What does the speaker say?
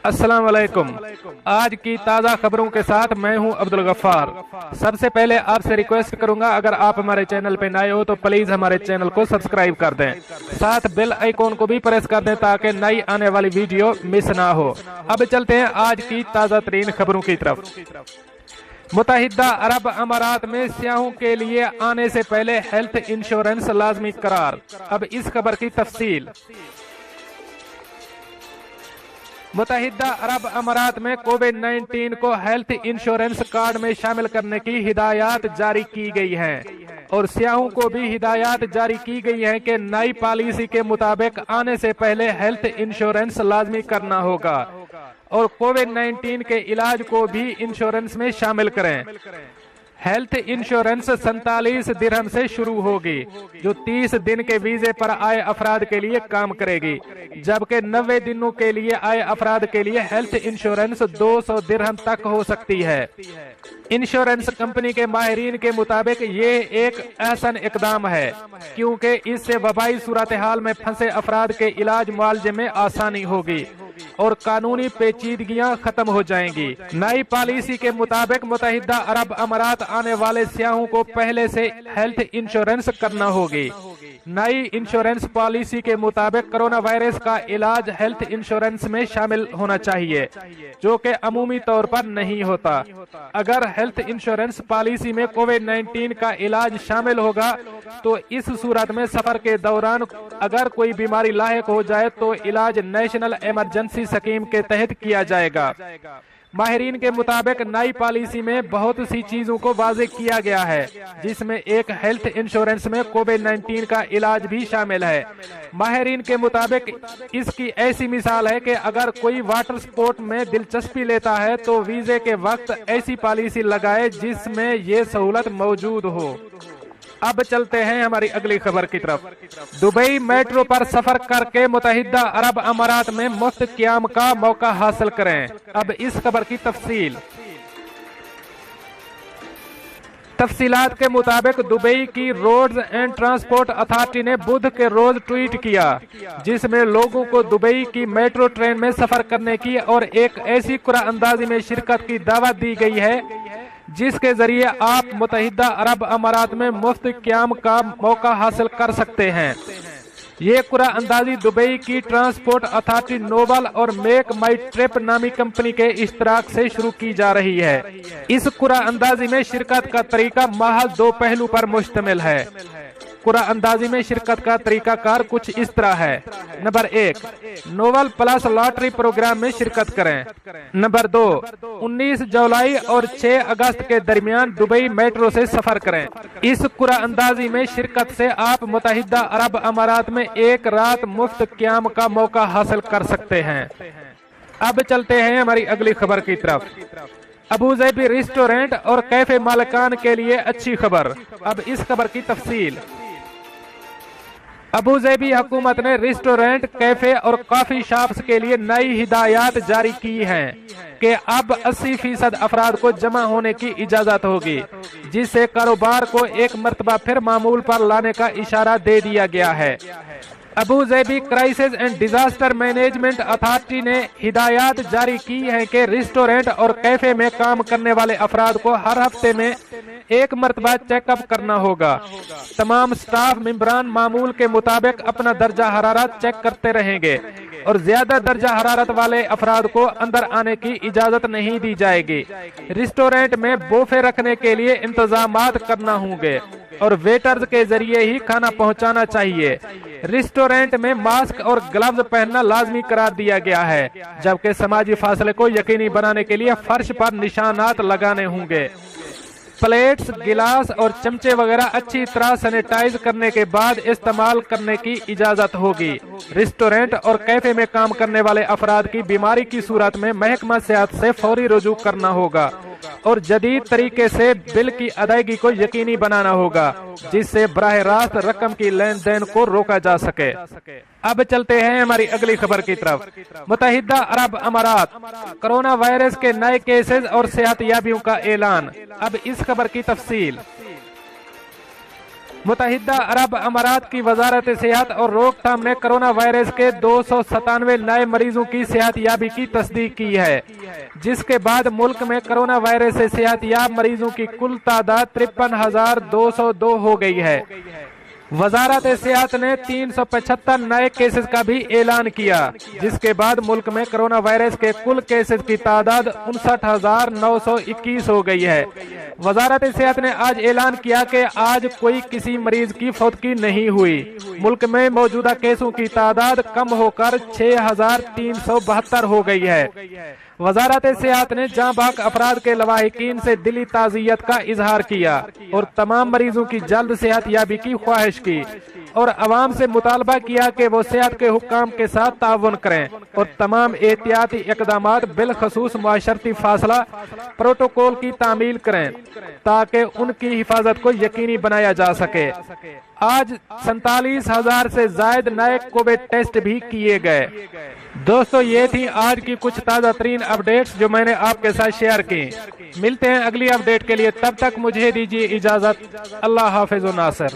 अस्सलाम वालेकुम। आज की ताज़ा खबरों के साथ मैं हूं अब्दुल गफ्फार। सबसे पहले आपसे रिक्वेस्ट करूंगा, अगर आप हमारे चैनल पे नए हो तो प्लीज हमारे चैनल को सब्सक्राइब कर दें, साथ बेल आइकॉन को भी प्रेस कर दें ताकि नई आने वाली वीडियो मिस ना हो। अब चलते हैं आज की ताज़ा तरीन खबरों की तरफ। मुत्तहिदा अरब अमारात में सियाहों के लिए आने से पहले हेल्थ इंश्योरेंस लाजमी करार। अब इस खबर की तफसील। मुत्तहिदा अरब अमारात में कोविड-19 को हेल्थ इंश्योरेंस कार्ड में शामिल करने की हिदायत जारी की गई है और सियाहों को भी हिदायत जारी की गई है कि नई पॉलिसी के मुताबिक आने से पहले हेल्थ इंश्योरेंस लाजमी करना होगा और कोविड-19 के इलाज को भी इंश्योरेंस में शामिल करें। हेल्थ इंश्योरेंस 47 दिरहम से शुरू होगी, जो 30 दिन के वीजे पर आए अफराद के लिए काम करेगी, जबकि 90 दिनों के लिए आए अफराद के लिए हेल्थ इंश्योरेंस 200 दिरहम तक हो सकती है। इंश्योरेंस कंपनी के माहिरीन के मुताबिक ये एक अहसन इकदाम है, क्योंकि इससे वबाई सूरत हाल में फंसे अफराद के इलाज मुआवजे में आसानी होगी और कानूनी पेचीदगियां खत्म हो जाएंगी। नई पॉलिसी के मुताबिक मुत्तहिदा अरब अमारात आने वाले सियाहों को पहले से हेल्थ इंश्योरेंस करना होगी। नई इंश्योरेंस पॉलिसी के मुताबिक कोरोना वायरस का इलाज हेल्थ इंश्योरेंस में शामिल होना चाहिए, जो कि अमूमी तौर पर नहीं होता। अगर हेल्थ इंश्योरेंस पॉलिसी में कोविड-19 का इलाज शामिल होगा तो इस सूरत में सफर के दौरान अगर कोई बीमारी लाहिक हो जाए तो इलाज नेशनल इमरजेंसी स्कीम के तहत किया जाएगा। माहिरीन के मुताबिक नई पॉलिसी में बहुत सी चीजों को वाज़ेह किया गया है, जिसमें एक हेल्थ इंश्योरेंस में कोविड-19 का इलाज भी शामिल है। माहिरीन के मुताबिक इसकी ऐसी मिसाल है कि अगर कोई वाटर स्पोर्ट में दिलचस्पी लेता है तो वीजे के वक्त ऐसी पॉलिसी लगाए जिसमें ये सहूलत मौजूद हो। अब चलते हैं हमारी अगली खबर की तरफ। दुबई मेट्रो पर सफर करके मुत्तहिदा अरब अमारात में मुफ्त क़याम का मौका हासिल करें। अब इस खबर की तफसीलात के मुताबिक दुबई की रोड्स एंड ट्रांसपोर्ट अथॉरिटी ने बुध के रोज ट्वीट किया, जिसमें लोगों को दुबई की मेट्रो ट्रेन में सफर करने की और एक ऐसी कुराअंदाजी में शिरकत की दावत दी गई है जिसके जरिए आप मुत्तहिदा अरब अमारात में मुफ्त क़याम का मौका हासिल कर सकते हैं। ये कुराअंदाजी दुबई की ट्रांसपोर्ट अथॉरिटी नोबल और मेक माई ट्रिप नामी कंपनी के इश्तराक से शुरू की जा रही है। इस कुराअंदाजी में शिरकत का तरीका महज 2 पहलू पर मुश्तमिल है। कुराअंदाजी में शिरकत का तरीकाकार कुछ इस तरह है। Number 1, noble plus lottery program में शिरकत करें। नंबर 2, 19 जुलाई और 6 अगस्त के दरमियान दुबई मेट्रो से सफर करें। इस कुराअंदाजी में शिरकत से आप मुत्तहिदा अरब अमारात में एक रात मुफ्त क़याम का मौका हासिल कर सकते हैं। अब चलते हैं हमारी अगली खबर की तरफ। अबू ज़ैबी रेस्टोरेंट और कैफे मालिकान के लिए अच्छी खबर। अब इस खबर की तफसील। अबू ज़ैबी हुकूमत ने रेस्टोरेंट, कैफे और कॉफी शॉप्स के लिए नई हिदायत जारी की हैं कि अब 80% अफराद को जमा होने की इजाजत होगी, जिससे कारोबार को एक मर्तबा फिर मामूल पर लाने का इशारा दे दिया गया है। Abu Dhabi crisis and disaster management authority ने हिदायत जारी की है कि रेस्टोरेंट और कैफे में काम करने वाले अफराद को हर हफ्ते में एक मर्तबा चेकअप करना होगा। तमाम स्टाफ मेंबरान मामूल के मुताबिक अपना दर्जा हरारत चेक करते रहेंगे और ज्यादा दर्जा हरारत वाले अफराद को अंदर आने की इजाजत नहीं दी जाएगी। रेस्टोरेंट में बोफे रखने के लिए इंतजामात करना होंगे और वेटर्स के जरिए ही खाना पहुंचाना चाहिए। रेस्टोरेंट में मास्क और ग्लव्स पहनना लाजमी करार दिया गया है, जबकि समाजी फासले को यकीनी बनाने के लिए फर्श पर निशानात लगाने होंगे। प्लेट्स, गिलास और चमचे वगैरह अच्छी तरह सैनिटाइज करने के बाद इस्तेमाल करने की इजाजत होगी। रेस्टोरेंट और कैफे में काम करने वाले अफराद की बीमारी की सूरत में महकमा सेहत से फौरी रुजू करना होगा और जदीद तरीके से बिल की अदायगी को यकीनी बनाना होगा, जिससे बराह रास्त रकम की लेन देन को रोका जा सके। अब चलते हैं हमारी अगली खबर की तरफ। मुत्तहिदा अरब अमारात, कोरोना वायरस के नए केसेस और सेहत याबियों का ऐलान। अब इस खबर की तफसील। मुत्तहिदा अरब अमारात की वजारत सेहत और रोकथाम ने कोरोना वायरस के 297 नए मरीजों की सेहतयाबी की तस्दीक की है, जिसके बाद मुल्क में कोरोना वायरस से सेहतयाब मरीजों की कुल तादाद 53,202 हो गई है। वजारत सेहत ने 375 नए केसेस का भी ऐलान किया, जिसके बाद मुल्क में कोरोना वायरस के कुल केसेस की तादाद 59,921 हो गई है। वजारत सेहत ने आज ऐलान किया कि आज कोई किसी मरीज की फौतगी नहीं हुई। मुल्क में मौजूदा केसों की तादाद कम होकर 6,372 हो गई है। वजारत सेहत ने जांबाक अफराद के लवाहिकीन से दिली ताज़ियत का इजहार किया और तमाम मरीजों की जल्द सेहतयाबी की ख्वाहिश की और अवाम से मुतालबा किया कि वो सेहत के हुक्काम के साथ ताउन करें और तमाम एहतियाती इक़दामात बिलखसूस मुआशरती फासला प्रोटोकॉल की तामील करें ताकि उनकी हिफाजत को यकीनी बनाया जा सके। आज 47,000 से जायद नए कोविड टेस्ट भी किए गए। दोस्तों, ये थी आज की कुछ ताज़ा तरीन अपडेट्स जो मैंने आपके साथ शेयर की। मिलते हैं अगली अपडेट के लिए, तब तक मुझे दीजिए इजाजत। अल्लाह हाफिज़ व नासिर।